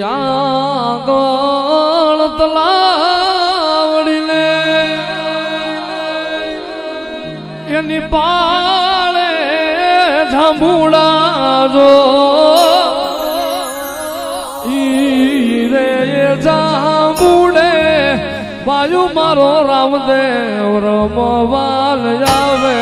આગળ તલાવડીને એની પાળે જાંબુડા જો ઈ રે જાંબુડે બાજુ મારો રામદેવ રમવાલ આવે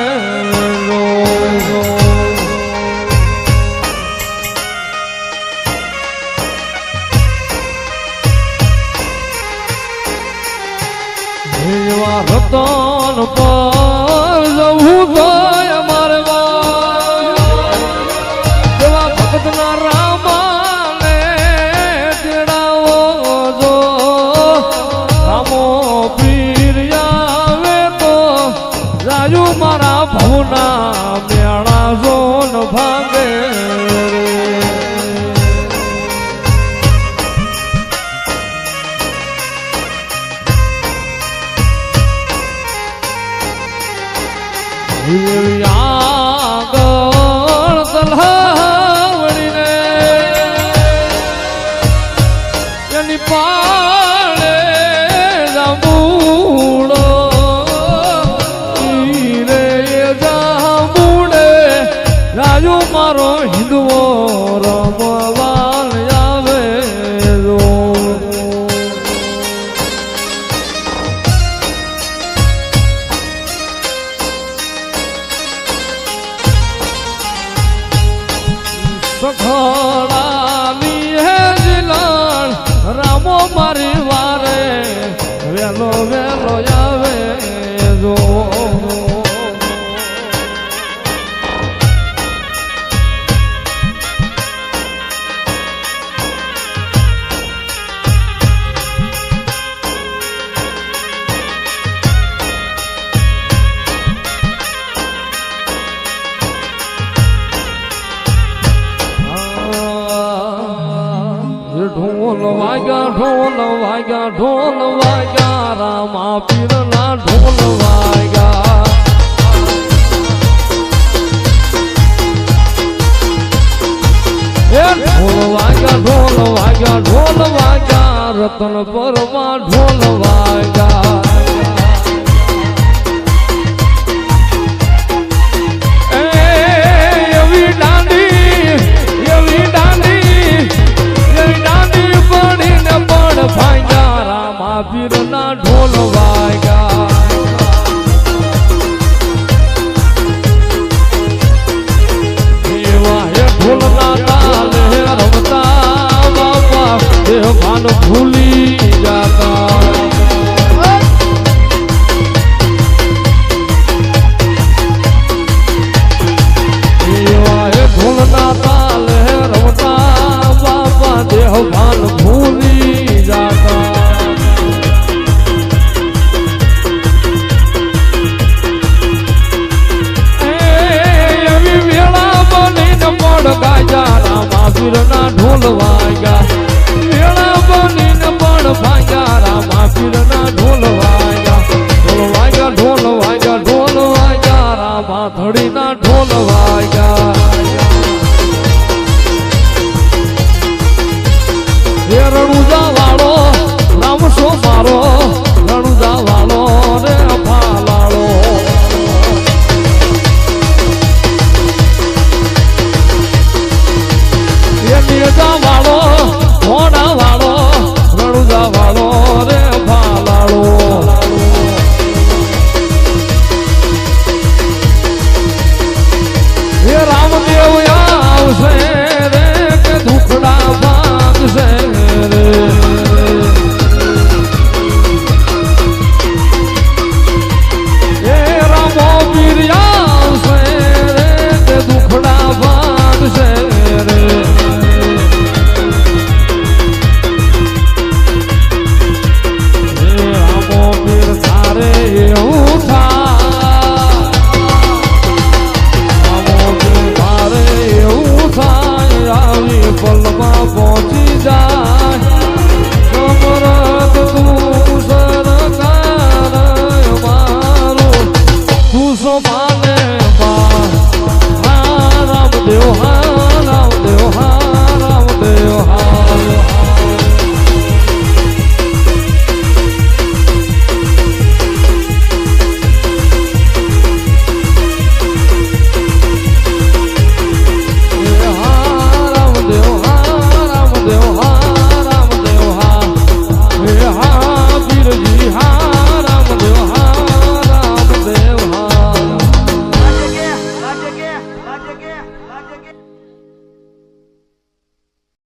રતન પર જવું તો અમારે જેવા ભક્તના રામાને તેડાવો જો રામો પીર આવે તો રાજુ મારા ભવના મેળા જોન ભાંગે આગળ તલાવડીને એની પાળે જાંબુડો રે જાંબુડે રાજુ મારો હિન્દુઓ રમવાલ આવે સખડાની હે જીલાણ રામો મારી વારે વેલો વેલો આવે જો ઢોલ વાગ્યા રામા પીરના ઢોલ વાગ્યા ઢોલ વાગ્યા રતન પરમાં ઢોલ વાગ્યા એવી દાંડી પડીને પડ ભાગ્યા રામા પીરના ઢોલ વાગ્યા એવા હે ઢોલના તાલે રમતા બાપા દેહ ભાન ભૂલી જાતા એવા હે ઢોલના તાલે રમતા બાપા દેહ ભાન ભૂલી જાતા એવી વેળા બનીને પડ ગાજા રામા પીરના ઢોલ વાગ્યા